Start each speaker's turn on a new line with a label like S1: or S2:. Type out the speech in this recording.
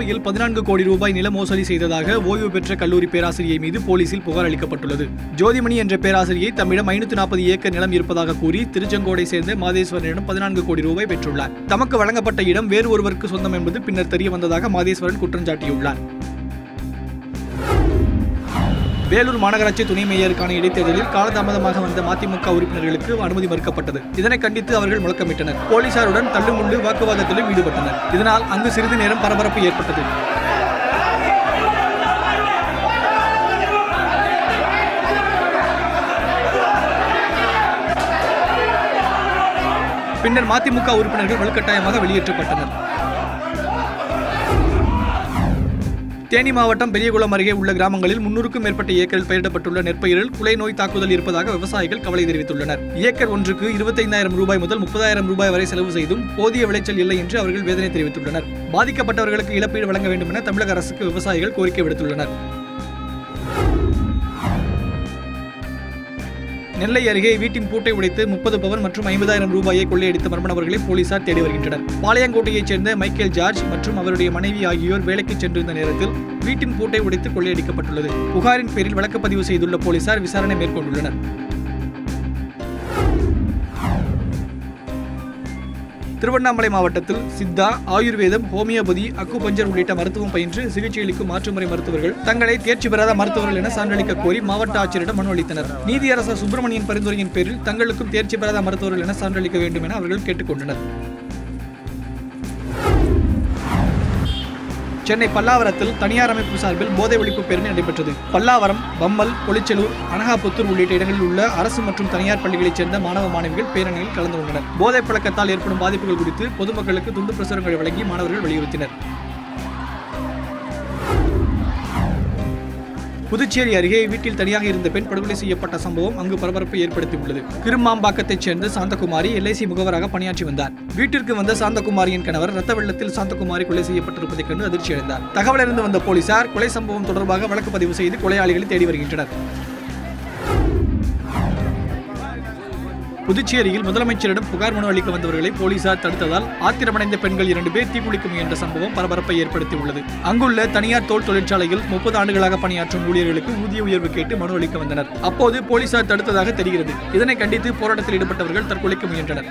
S1: கோவையில் 14 கோடி ரூபாய் நில மோசடி செய்ததாக ஓய்வு பெற்ற கல்லூரி பேராசிரியை மீது போலீசில் புகார் அளிக்கப்பட்டுள்ளது. ஜோதிமணி என்ற பேராசிரியை தம்மிடம் 540 ஏக்கர் நிலம் இருப்பதாக கூறி திருச்செங்கோடை சேர்ந்த மாதேஸ்வரனிடம் 14 கோடி ரூபாய் பெற்றுள்ளார். தமக்கு வழங்கப்பட்ட இடம் வேறு ஒருவருக்கு சொந்தம் என்பது பின்னர் தெரிய வந்ததாக மாதேஸ்வரன் குற்றம் சாட்டியுள்ளார். வேலூர் மாநகராட்சி துணை மேயருக்கான இடைத்தேர்தலில் காலதாமதமாக வந்த மதிமுக உறுப்பினர்களுக்கு அனுமதி மறுக்கப்பட்டது. இதனை கண்டித்து அவர்கள் முழக்கமிட்டனர். போலீசாருடன் தள்ளுமுள்ளு வாக்குவாதத்திலும் ஈடுபட்டனர். இதனால் அங்கு சிறிது நேரம் பரபரப்பு ஏற்பட்டது. பின்னர் மதிமுக உறுப்பினர்கள் வலுக்கட்டாயமாக வெளியேற்றப்பட்டனர். தேனி மாவட்டம் பெரியகுளம் அருகே உள்ள கிராமங்களில் 300க்கும் மேற்பட்ட ஏக்கரில் பயிரிடப்பட்டுள்ள நெற்பயிரில் குலை நோய் தாக்குதல் இருப்பதாக விவசாயிகள் கவலை தெரிவித்துள்ளனர். ஏக்கர் ஒன்றுக்கு 25,000 ரூபாய் முதல் 30,000 ரூபாய் வரை செலவு செய்தும் போதிய விளைச்சல் இல்லை என்று அவர்கள் வேதனை தெரிவித்துள்ளனர். பாதிக்கப்பட்டவர்களுக்கு இழப்பீடு வழங்க வேண்டும் என தமிழக அரசுக்கு விவசாயிகள் கோரிக்கை விடுத்துள்ளனர். நெல்லை அருகே வீட்டின் பூட்டை உடைத்து 30 பவன் மற்றும் 50,000 ரூபாயை கொள்ளையடித்த மர்ம நபர்களை போலீசார் தேடி வருகின்றனர். பாளையங்கோட்டையைச் சேர்ந்த மைக்கேல் ஜார்ஜ் மற்றும் அவருடைய மனைவி ஆகியோர் வேலைக்கு சென்றிருந்த நேரத்தில் வீட்டின் பூட்டை உடைத்து கொள்ளையடிக்கப்பட்டுள்ளது. புகாரின் பேரில் வழக்கு பதிவு செய்துள்ள போலீசார் விசாரணை மேற்கொண்டுள்ளனர். திருவண்ணாமலை மாவட்டத்தில் சித்தா, ஆயுர்வேதம், ஹோமியோபதி, அக்குபஞ்சர் உள்ளிட்ட மருத்துவம் பயின்று சிகிச்சை அளிக்கும் மாற்றுமுறை மருத்துவர்கள் தங்களை தேர்ச்சி பெறாத மருத்துவர்கள் என சான்றளிக்க கோரி மாவட்ட ஆட்சியரிடம் மனு அளித்தனர். நீதியரசர் சுப்பிரமணியன் பரிந்துரையின் பேரில் தங்களுக்கும் தேர்ச்சி பெறாத மருத்துவர்கள் என சான்றளிக்க வேண்டும் என அவர்கள் கேட்டுக்கொண்டனர். சென்னை பல்லாவரத்தில் தனியார் அமைப்பு சார்பில் போதை ஒழிப்பு பேரணி நடைபெற்றது. பல்லாவரம், பம்மல், பொலிச்சலூர், அனகாபுத்தூர் உள்ளிட்ட இடங்களில் உள்ள அரசு மற்றும் தனியார் பள்ளிகளைச் சேர்ந்த மாணவ மாணவிகள் பேரணியில் கலந்து கொண்டனர். போதைப் பழக்கத்தால் ஏற்படும் பாதிப்புகள் குறித்து பொதுமக்களுக்கு துண்டு பிரசுரங்களை வழங்கி மாணவர்கள் வலியுறுத்தினர். புதுச்சேரி அருகே வீட்டில் தனியாக இருந்த பெண் படுகொலை செய்யப்பட்ட சம்பவம் அங்கு பரபரப்பை ஏற்படுத்தியுள்ளது. கிருமாம்பாக்கத்தைச் சேர்ந்த சாந்தகுமாரி LIC முகவராக பணியாற்றி வந்தார். வீட்டிற்கு வந்த சாந்தகுமாரியின் கணவர் ரத்த வெள்ளத்தில் சாந்தகுமாரி கொலை செய்யப்பட்டிருப்பதைக் கண்டு அதிர்ச்சியடைந்தார். தகவலறிந்து வந்த போலீசார் கொலை சம்பவம் தொடர்பாக வழக்கு பதிவு செய்து கொலையாளிகளை தேடி வருகின்றனர். புதுச்சேரியில் முதலமைச்சரிடம் புகார் மனு அளிக்க வந்தவர்களை போலீசார் தடுத்ததால் ஆத்திரமடைந்த பெண்கள் 2 பேர் தீக்குளிக்க முயன்ற சம்பவம் பரபரப்பை ஏற்படுத்தியுள்ளது. அங்குள்ள தனியார் தோல் தொழிற்சாலையில் 30 ஆண்டுகளாக பணியாற்றும் ஊழியர்களுக்கு ஊதிய உயர்வு கேட்டு மனு அளிக்க வந்தனர். அப்போது போலீசார் தடுத்ததாக தெரிகிறது. இதனை கண்டித்து போராட்டத்தில் ஈடுபட்டவர்கள் தற்கொலைக்கு முயன்றனர்.